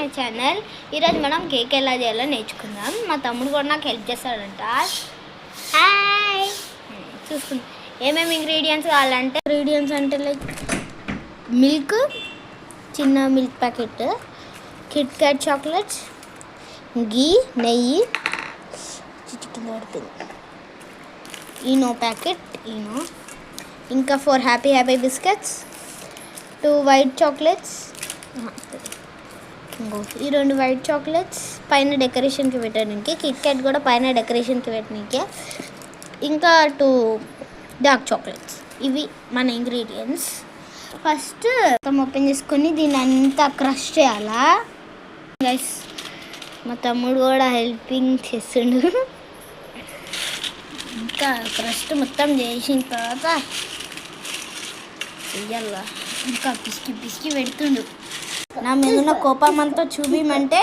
My channel. ఈరోజు మనం cake ఎలా చేయాలో నేర్చుకుందాం. మా తమ్ముడు కూడా నాకు హెల్ప్ చేస్తాడంట. హాయ్, చూసుకుందాం ఏమేమి ఇంగ్రీడియంట్స్ కావాలంటే. ఇంగ్రీడియంట్స్ అంటే లైక్ మిల్క్, చిన్న milk packet, KitKat chocolates, ghee, నెయ్యి, చిటికిన పడుతుంది, ఈనో ప్యాకెట్, ఈనో, ఇంకా 4 హ్యాపీ బిస్కెట్స్, 2 వైట్ చాక్లెట్స్, ఈ 2 వైట్ చాక్లెట్స్ పైన డెకరేషన్కి పెట్టడానికి, కిట్ క్యాట్ కూడా పైన డెకరేషన్కి పెట్టడానికి, ఇంకా 2 డార్క్ చాక్లెట్స్. ఇవి మన ఇంగ్రీడియంట్స్. ఫస్ట్ మొత్తం ఓపెన్ చేసుకొని దీన్ని అంతా క్రష్ చేయాలా గైస్. మా తమ్ముడు కూడా హెల్పింగ్ చేస్తుండు. ఇంకా క్రష్ మొత్తం చేసిన తర్వాత చెయ్యాలా, ఇంకా పిసికి పెడుతుండు. నా మీద ఉన్న కోపం అంతా చూపిమంటే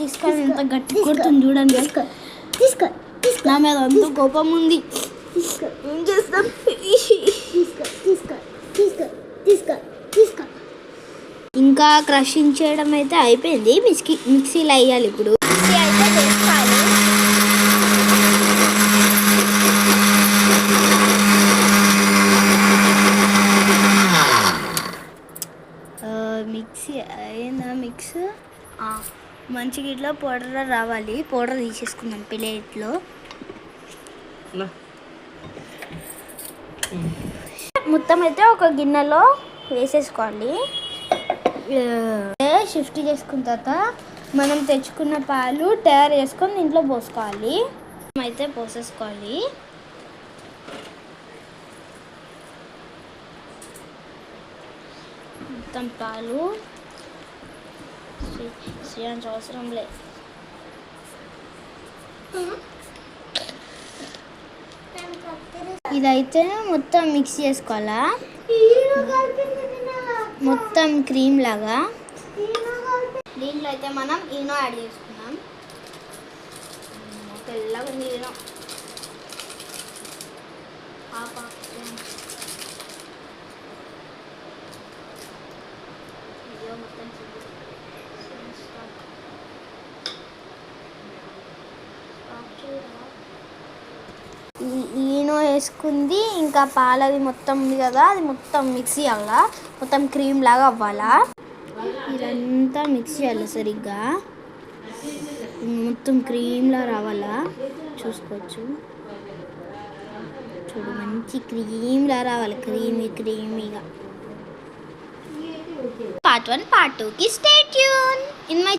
తీసుకొని ఎంత గట్టి కొడుతుంది చూడండి. తీసుకో నా మీద అంత కోపం ఉంది. ఏం చేస్తాం? ఇంకా క్రషింగ్ చేయడం అయితే అయిపోయింది. మిక్సీలో వేయాలి. ఇప్పుడు మిక్సీ అయితే వేసుకోవాలి. మిక్సీ అయిందా? మిక్స్ మంచిగా ఇట్లా పౌడర్ రావాలి. పౌడర్ తీసేసుకుందాం ప్లేట్లో. మొత్తం అయితే ఒక గిన్నెలో వేసేసుకోవాలి. షిఫ్ట్ చేసుకున్న తర్వాత మనం తెచ్చుకున్న పాలు తయారు చేసుకొని దీంట్లో పోసుకోవాలి. అయితే పోసేసుకోవాలి. మొత్తం పాలు చేయాల్సిన అవసరం లేదు. ఇదైతే మొత్తం మిక్స్ చేసుకోవాలా, మొత్తం క్రీమ్ లాగా. దీంట్లో అయితే మనం ఈనో యాడ్ చేసుకున్నాం. తెల్లగా ఉంది ఈనో. ఈనో వేసుకుంది. ఇంకా పాలది మొత్తం ఉంది కదా, అది మొత్తం మిక్స్ చేయాలా, మొత్తం క్రీమ్ లాగా అవ్వాలా. ఇదంతా మిక్స్ చేయాలి సరిగ్గా, మొత్తం క్రీమ్లా రావాలా. చూసుకోవచ్చు, చూడు మంచి క్రీమ్లా రావాలి, క్రీమీగా. పార్ట్ 1 పార్ట్ 2కి స్టే ట్యూన్.